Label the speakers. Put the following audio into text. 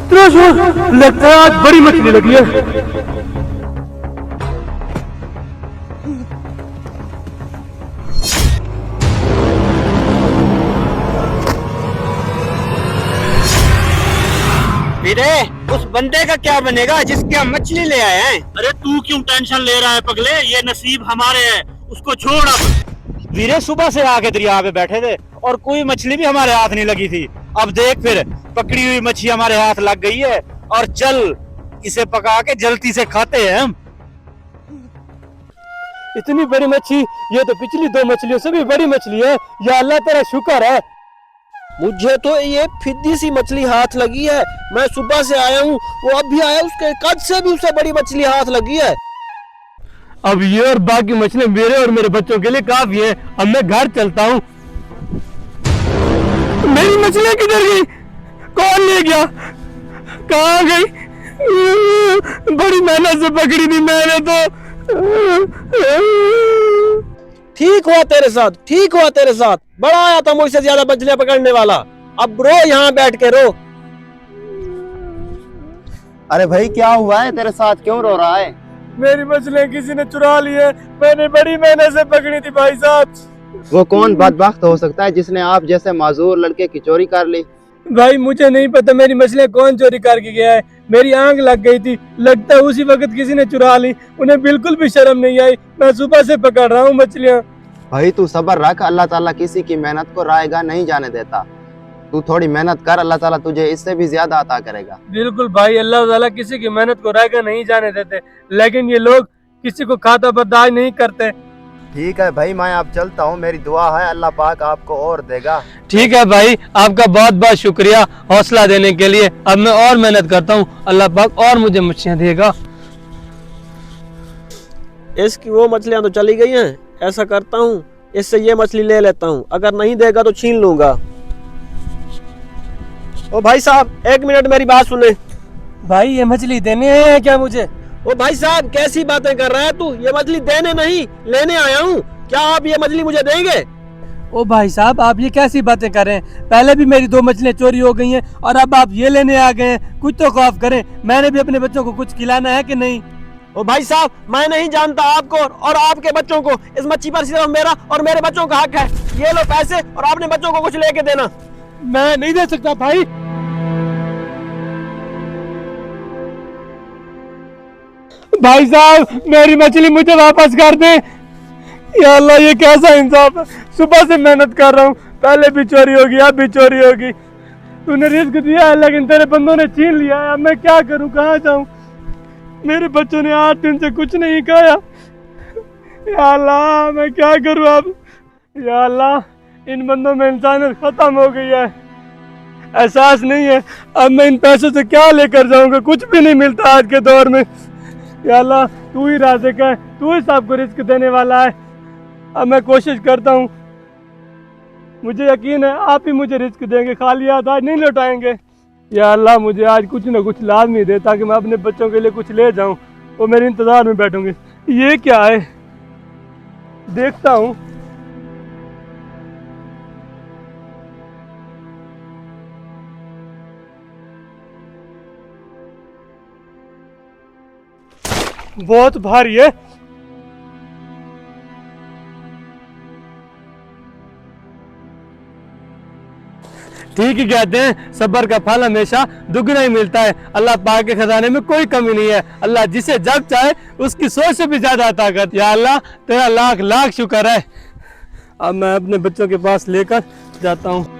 Speaker 1: इतना शोर लगता है आज बड़ी मछली लगी है।
Speaker 2: वीरे, उस बंदे का क्या बनेगा जिसके हम मछली ले आए हैं?
Speaker 3: अरे तू क्यों टेंशन ले रहा है पगले, ये नसीब हमारे है, उसको छोड़ अब।
Speaker 4: वीरे सुबह से आके दरिया पे बैठे थे और कोई मछली भी हमारे हाथ नहीं लगी थी। अब देख फिर पकड़ी हुई मछली हमारे हाथ लग गई है और चल इसे पका के जल्दी से खाते हैं हम।
Speaker 1: इतनी बड़ी मछली, ये तो पिछली 2 मछलियों से भी बड़ी मछली है। या अल्लाह तेरा शुक्र है।
Speaker 5: मुझे तो ये फिद्दी सी मछली हाथ लगी है। मैं सुबह से आया हूँ, वो अब भी आया, उसके कद से भी उससे बड़ी मछली हाथ लगी है।
Speaker 1: अब ये और बाकी मछली मेरे और मेरे बच्चों के लिए काफी है। अब मैं घर चलता हूँ। मेरी मछली किधर गई? कौन ले गया? कहाँ गई? बड़ी मेहनत से पकड़ी थी मैंने तो।
Speaker 5: ठीक हुआ तेरे साथ, ठीक हुआ तेरे साथ। बड़ा आया था मुझसे ज्यादा मछलियां पकड़ने वाला। अब रो, यहाँ बैठ के रो।
Speaker 2: अरे भाई क्या हुआ है, तेरे साथ क्यों रो रहा है?
Speaker 1: मेरी मछलियाँ किसी ने चुरा ली है। मैंने बड़ी मेहनत से पकड़ी थी भाई साहब।
Speaker 2: वो कौन बदबख्त हो सकता है जिसने आप जैसे माजूर लड़के की चोरी कर ली?
Speaker 1: भाई मुझे नहीं पता मेरी मछलियाँ कौन चोरी करके गया है। मेरी आंख लग गई थी, लगता है उसी वक्त किसी ने चुरा ली। उन्हें बिल्कुल भी शर्म नहीं आई। मैं सुबह से पकड़ रहा हूँ मछलियाँ।
Speaker 2: भाई तू सब्र रख, अल्लाह ताला किसी की मेहनत को रायगा नहीं जाने देता। तू थोड़ी मेहनत कर, अल्लाह ताला तुझे इससे भी ज्यादा अता करेगा।
Speaker 1: बिल्कुल भाई, अल्लाह ताला किसी की मेहनत को रायगा नहीं जाने देते, लेकिन ये लोग किसी को खाता बर्दाश्त नहीं करते।
Speaker 2: ठीक है भाई, मैं अब चलता हूँ। मेरी दुआ है अल्लाह पाक आपको और देगा।
Speaker 1: ठीक है भाई, आपका बहुत बहुत शुक्रिया हौसला देने के लिए। अब मैं और मेहनत करता हूँ, अल्लाह पाक और मुझे मछलियाँ देगा।
Speaker 5: इसकी वो मछलियां तो चली गई हैं। ऐसा करता हूँ, इससे ये मछली ले लेता हूँ। अगर नहीं देगा तो छीन लूंगा। ओ भाई साहब, 1 मिनट मेरी बात सुने।
Speaker 1: भाई ये मछली देने आए हैं क्या मुझे?
Speaker 5: ओ भाई साहब, कैसी बातें कर रहा है तू? ये मछली देने नहीं, लेने आया हूँ। क्या आप ये मछली मुझे देंगे?
Speaker 1: ओ भाई साहब, आप ये कैसी बातें कर रहे हैं? पहले भी मेरी 2 मछलियाँ चोरी हो गई हैं और अब आप ये लेने आ गए हैं। कुछ तो खौफ करें। मैंने भी अपने बच्चों को कुछ खिलाना है कि नहीं?
Speaker 5: ओ भाई साहब, मैं नहीं जानता आपको और आपके बच्चों को। इस मच्छी पर सिर्फ मेरा और मेरे बच्चों का हक है। ये लो पैसे और अपने बच्चों को कुछ लेके देना।
Speaker 1: मैं नहीं दे सकता भाई। भाई साहब, मेरी मछली मुझे वापस कर दे। या अल्लाह, ये कैसा इंसाफ है? सुबह से मेहनत कर रहा हूँ, पहले भी चोरी होगी, अब भी चोरी होगी। तूने रिस्क दिया है लेकिन तेरे बंदों ने छीन लिया है। अब मैं क्या करूँ, कहाँ जाऊँ? मेरे बच्चों ने 8 दिन से कुछ नहीं खाया। या अल्लाह, मैं क्या करूँ अब? या अल्लाह, इन बंदों में इंसानियत खत्म हो गई है। एहसास नहीं है अब मैं इन पैसों से क्या लेकर जाऊंगा। कुछ भी नहीं मिलता आज के दौर में। या अल्लाह, तू ही राज़िक है, तू ही सबको रिस्क देने वाला है। अब मैं कोशिश करता हूँ, मुझे यकीन है आप ही मुझे रिस्क देंगे। खाली हाथ आज नहीं लौटाएंगे। या अल्लाह, मुझे आज कुछ ना कुछ लाजमी दे ताकि मैं अपने बच्चों के लिए कुछ ले जाऊं। वो मेरे इंतजार में बैठूंगे। ये क्या है, देखता हूँ। बहुत भारी है। ठीक ही कहते हैं, सब्र का फल हमेशा दुगना ही मिलता है। अल्लाह पाक के खजाने में कोई कमी नहीं है। अल्लाह जिसे जब चाहे उसकी सोच से भी ज्यादा ताकत। या अल्लाह, तेरा लाख लाख शुक्र है। अब मैं अपने बच्चों के पास लेकर जाता हूँ।